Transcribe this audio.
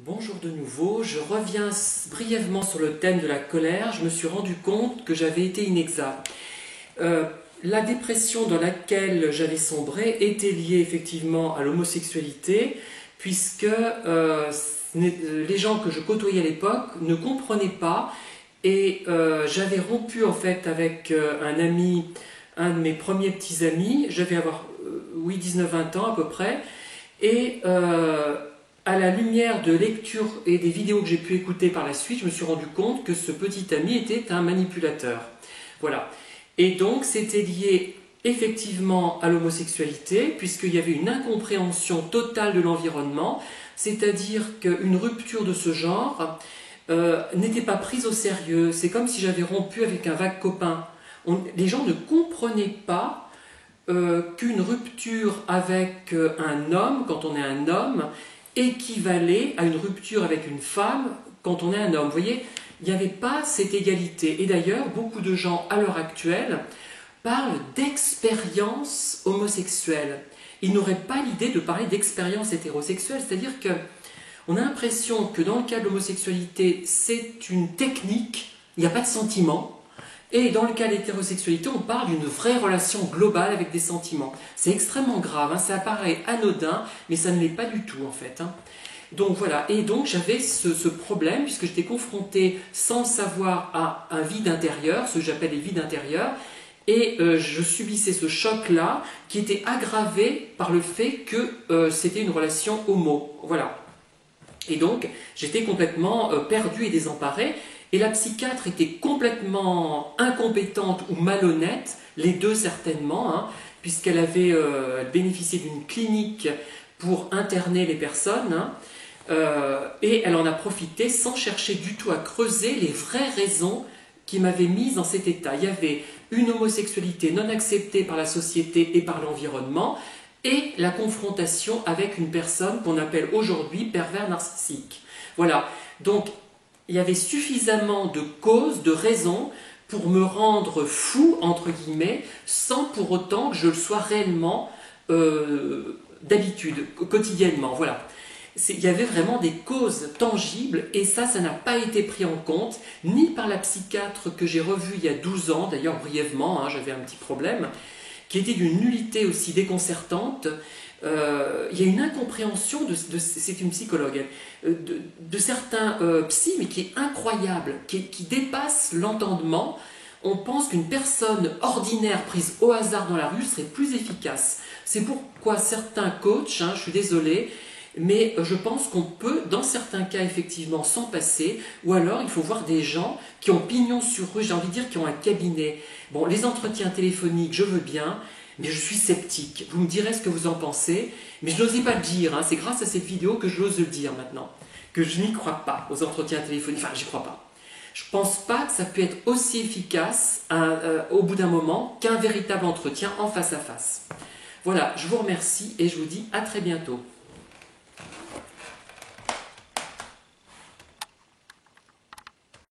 Bonjour de nouveau, je reviens brièvement sur le thème de la colère. Je me suis rendu compte que j'avais été inexact. La dépression dans laquelle j'avais sombré était liée effectivement à l'homosexualité, puisque les gens que je côtoyais à l'époque ne comprenaient pas, et j'avais rompu en fait avec un ami, un de mes premiers petits amis. J'avais avoir 19-20 ans à peu près, et à la lumière de lectures et des vidéos que j'ai pu écouter par la suite, je me suis rendu compte que ce petit ami était un manipulateur. Voilà. Et donc, c'était lié effectivement à l'homosexualité, puisqu'il y avait une incompréhension totale de l'environnement, c'est-à-dire qu'une rupture de ce genre n'était pas prise au sérieux. C'est comme si j'avais rompu avec un vague copain. Les gens ne comprenaient pas qu'une rupture avec un homme, quand on est un homme, équivalait à une rupture avec une femme quand on est un homme. Vous voyez, il n'y avait pas cette égalité. Et d'ailleurs, beaucoup de gens à l'heure actuelle parlent d'expérience homosexuelle. Ils n'auraient pas l'idée de parler d'expérience hétérosexuelle, c'est-à-dire qu'on a l'impression que dans le cas de l'homosexualité, c'est une technique, il n'y a pas de sentiment. Et dans le cas de l'hétérosexualité, on parle d'une vraie relation globale avec des sentiments. C'est extrêmement grave, hein, ça paraît anodin, mais ça ne l'est pas du tout en fait. Hein. Donc voilà, et donc j'avais ce problème, puisque j'étais confronté sans le savoir à un vide intérieur, ce que j'appelle les vides intérieurs, et je subissais ce choc-là, qui était aggravé par le fait que c'était une relation homo. Voilà. Et donc, j'étais complètement perdu et désemparé. Et la psychiatre était complètement incompétente ou malhonnête, les deux certainement, hein, puisqu'elle avait bénéficié d'une clinique pour interner les personnes, hein, et elle en a profité sans chercher du tout à creuser les vraies raisons qui m'avaient mise dans cet état. Il y avait une homosexualité non acceptée par la société et par l'environnement, et la confrontation avec une personne qu'on appelle aujourd'hui pervers narcissique. Voilà, donc il y avait suffisamment de causes, de raisons pour me rendre fou, entre guillemets, sans pour autant que je le sois réellement d'habitude, quotidiennement. Voilà. Il y avait vraiment des causes tangibles, et ça n'a pas été pris en compte, ni par la psychiatre que j'ai revue il y a 12 ans, d'ailleurs brièvement, hein, j'avais un petit problème, qui était d'une nullité aussi déconcertante. Il y a une incompréhension, c'est une psychologue, de certains psys, mais qui est incroyable, qui dépasse l'entendement. On pense qu'une personne ordinaire prise au hasard dans la rue serait plus efficace. C'est pourquoi certains coachs, hein, je suis désolée, mais je pense qu'on peut, dans certains cas, effectivement, s'en passer, ou alors il faut voir des gens qui ont pignon sur rue, j'ai envie de dire, qui ont un cabinet. Bon, les entretiens téléphoniques, je veux bien, mais je suis sceptique. Vous me direz ce que vous en pensez, mais je n'osais pas le dire, hein. C'est grâce à cette vidéo que j'ose le dire maintenant, que je n'y crois pas aux entretiens téléphoniques, enfin, j'y crois pas. Je ne pense pas que ça peut être aussi efficace au bout d'un moment qu'un véritable entretien en face à face. Voilà, je vous remercie et je vous dis à très bientôt.